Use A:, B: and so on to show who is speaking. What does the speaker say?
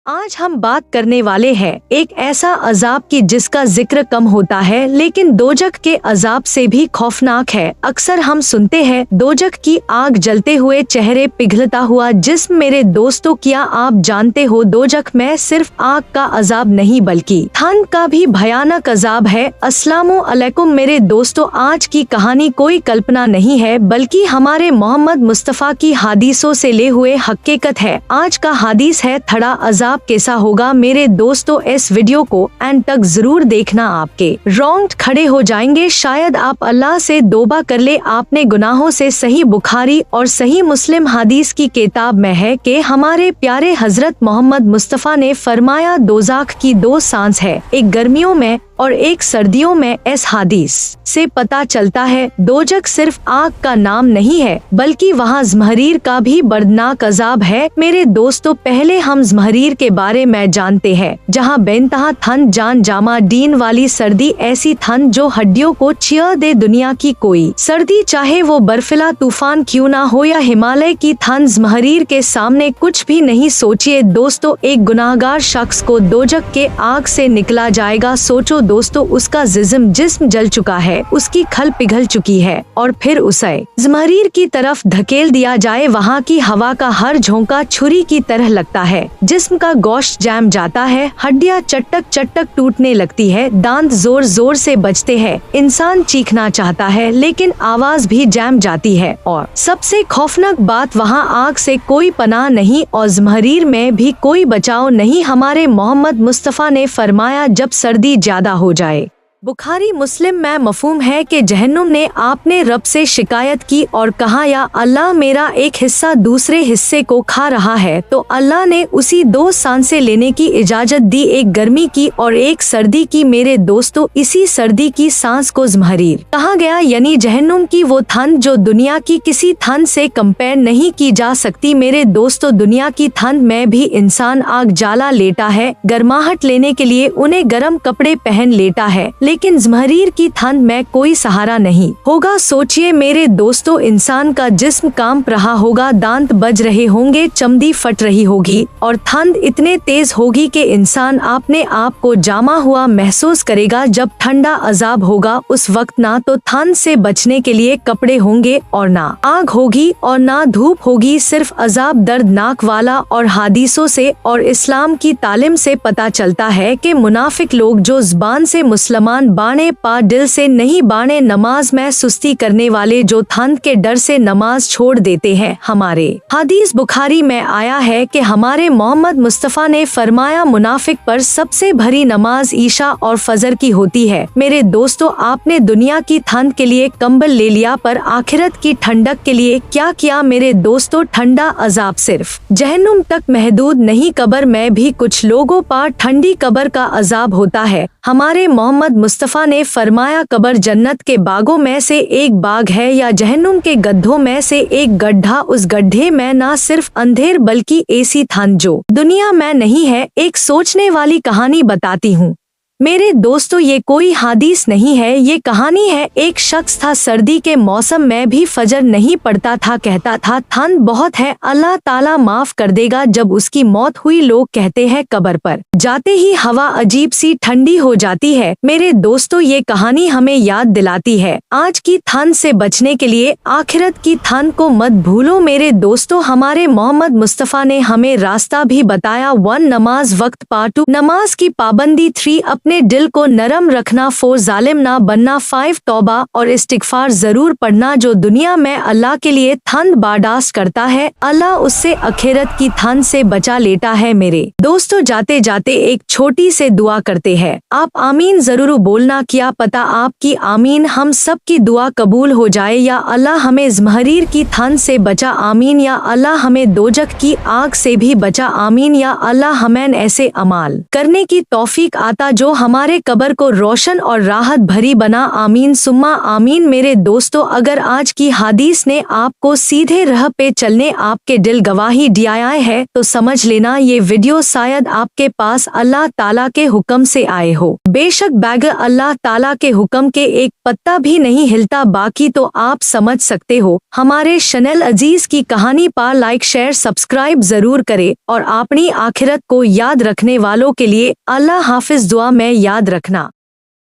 A: आज हम बात करने वाले हैं एक ऐसा अजाब की जिसका जिक्र कम होता है लेकिन दोजख के अजाब से भी खौफनाक है। अक्सर हम सुनते हैं दोजख की आग, जलते हुए चेहरे, पिघलता हुआ जिस्म। मेरे दोस्तों, क्या आप जानते हो दोजख में सिर्फ आग का अजाब नहीं बल्कि ठंड का भी भयानक अजाब है। अस्सलामु अलैकुम मेरे दोस्तों, आज की कहानी कोई कल्पना नहीं है बल्कि हमारे मोहम्मद मुस्तफ़ा की हदीसों से ले हुए हकीकत है। आज का हदीस है थड़ा अजाब कैसा होगा। मेरे दोस्तों, इस वीडियो को एंड तक जरूर देखना, आपके रोंगटे खड़े हो जाएंगे। शायद आप अल्लाह से तौबा कर ले आपने गुनाहों से। सही बुखारी और सही मुस्लिम हदीस की किताब में है कि हमारे प्यारे हजरत मोहम्मद मुस्तफ़ा ने फरमाया दोज़ख की दो सांस है, एक गर्मियों में और एक सर्दियों में। इस हदीस से पता चलता है दोजख सिर्फ आग का नाम नहीं है बल्कि वहाँ ज़महरीर का भी दर्दनाक अजाब है। मेरे दोस्तों, पहले हम ज़महरीर के बारे में जानते हैं, जहाँ बेइंतहा ठंड, जान जामा दीन वाली सर्दी, ऐसी ठंड जो हड्डियों को चीर दे। दुनिया की कोई सर्दी, चाहे वो बर्फीला तूफान क्यों ना हो या हिमालय की ठंड, ज़महरीर के सामने कुछ भी नहीं। सोचिए दोस्तों, एक गुनाहगार शख्स को दोजख के आग से निकला जाएगा। सोचो दोस्तों, उसका जिस्म जल चुका है, उसकी खल पिघल चुकी है और फिर उसे ज़महरीर की तरफ धकेल दिया जाए। वहाँ की हवा का हर झोंका छुरी की तरह लगता है, जिस्म का गोश्त जम जाता है, हड्डियाँ चटक चटक टूटने लगती है, दांत जोर जोर से बजते हैं, इंसान चीखना चाहता है लेकिन आवाज भी जम जाती है। और सबसे खौफनाक बात, वहाँ आग से कोई पनाह नहीं और ज़महरीर में भी कोई बचाव नहीं। हमारे मोहम्मद मुस्तफ़ा ने फरमाया जब सर्दी ज्यादा हो जाए। बुखारी मुस्लिम में मफहूम है कि जहन्नुम ने आपने रब से शिकायत की और कहा, या अल्लाह, मेरा एक हिस्सा दूसरे हिस्से को खा रहा है। तो अल्लाह ने उसी दो सांसें लेने की इजाजत दी, एक गर्मी की और एक सर्दी की। मेरे दोस्तों, इसी सर्दी की सांस को ज़महरीर कहा गया, यानी जहन्नुम की वो ठंड जो दुनिया की किसी ठंड से कंपेयर नहीं की जा सकती। मेरे दोस्तों, दुनिया की ठंड में भी इंसान आग जाला लेटा है, गर्माहट लेने के लिए उन्हें गर्म कपड़े पहन लेटा है, लेकिन ज़महरीर की ठंड में कोई सहारा नहीं होगा। सोचिए मेरे दोस्तों, इंसान का जिस्म कांप रहा होगा, दांत बज रहे होंगे, चमड़ी फट रही होगी और ठंड इतने तेज होगी कि इंसान अपने आप को जामा हुआ महसूस करेगा। जब ठंडा अजाब होगा उस वक्त ना तो ठंड से बचने के लिए कपड़े होंगे और ना आग होगी और ना धूप होगी, सिर्फ अजाब दर्दनाक वाला। और हदीसों से और इस्लाम की तालीम से पता चलता है कि मुनाफिक लोग जो ज़बान से मुसलमान बाने पा दिल से नहीं बाने, नमाज में सुस्ती करने वाले जो ठंड के डर से नमाज छोड़ देते हैं। हमारे हदीस बुखारी में आया है कि हमारे मोहम्मद मुस्तफ़ा ने फरमाया मुनाफिक पर सबसे भरी नमाज ईशा और फजर की होती है। मेरे दोस्तों, आपने दुनिया की ठंड के लिए कंबल ले लिया पर आखिरत की ठंडक के लिए क्या किया? मेरे दोस्तों, ठंडा अजाब सिर्फ जहन्नुम तक महदूद नहीं, कब्र में भी कुछ लोगों पर ठंडी कब्र का अजाब होता है। हमारे मोहम्मद मुस्तफ़ा ने फरमाया कब्र जन्नत के बागों में से एक बाग है या जहन्नुम के गड्ढों में से एक गड्ढा। उस गड्ढे में ना सिर्फ अंधेर बल्कि ऐसी ठंड जो दुनिया में नहीं है। एक सोचने वाली कहानी बताती हूँ मेरे दोस्तों, ये कोई हदीस नहीं है, ये कहानी है। एक शख्स था, सर्दी के मौसम में भी फजर नहीं पड़ता था, कहता था ठंड बहुत है, अल्लाह ताला माफ कर देगा। जब उसकी मौत हुई, लोग कहते हैं कब्र पर जाते ही हवा अजीब सी ठंडी हो जाती है। मेरे दोस्तों, ये कहानी हमें याद दिलाती है आज की ठंड से बचने के लिए आखिरत की ठंड को मत भूलो। मेरे दोस्तों, हमारे मोहम्मद मुस्तफ़ा ने हमें रास्ता भी बताया। 1 नमाज वक्त पार्ट 2 नमाज की पाबंदी। 3 अपने दिल को नरम रखना। 4 जालिम ना बनना। 5 तौबा और इस्तिगफार जरूर पढ़ना। जो दुनिया में अल्लाह के लिए ठंड बर्दाश्त करता है, अल्लाह उससे आखिरत की ठंड से बचा लेता है। मेरे दोस्तों, जाते जाते एक छोटी से दुआ करते हैं। आप आमीन जरूर बोलना, क्या पता आपकी आमीन हम सब की दुआ कबूल हो जाए। या अल्लाह हमें ज़महरीर की ठंड से बचा, आमीन। या अल्लाह हमें दोजख की आग से भी बचा, आमीन। या अल्लाह हमें ऐसे अमाल करने की तौफीक आता जो हमारे कब्र को रोशन और राहत भरी बना। आमीन सुम्मा आमीन। मेरे दोस्तों, अगर आज की हदीस ने आपको सीधे राह पे चलने आपके दिल गवाही दिया है तो समझ लेना ये वीडियो शायद आपके पास अल्लाह ताला के हुक्म से आए हो। बेशक बगैर अल्लाह ताला के हुक्म के एक पत्ता भी नहीं हिलता। बाकी तो आप समझ सकते हो। हमारे चैनल अजीज की कहानी पर लाइक शेयर सब्सक्राइब जरूर करें और अपनी आखिरत को याद रखने वालों के लिए अल्लाह हाफिज दुआ में याद रखना।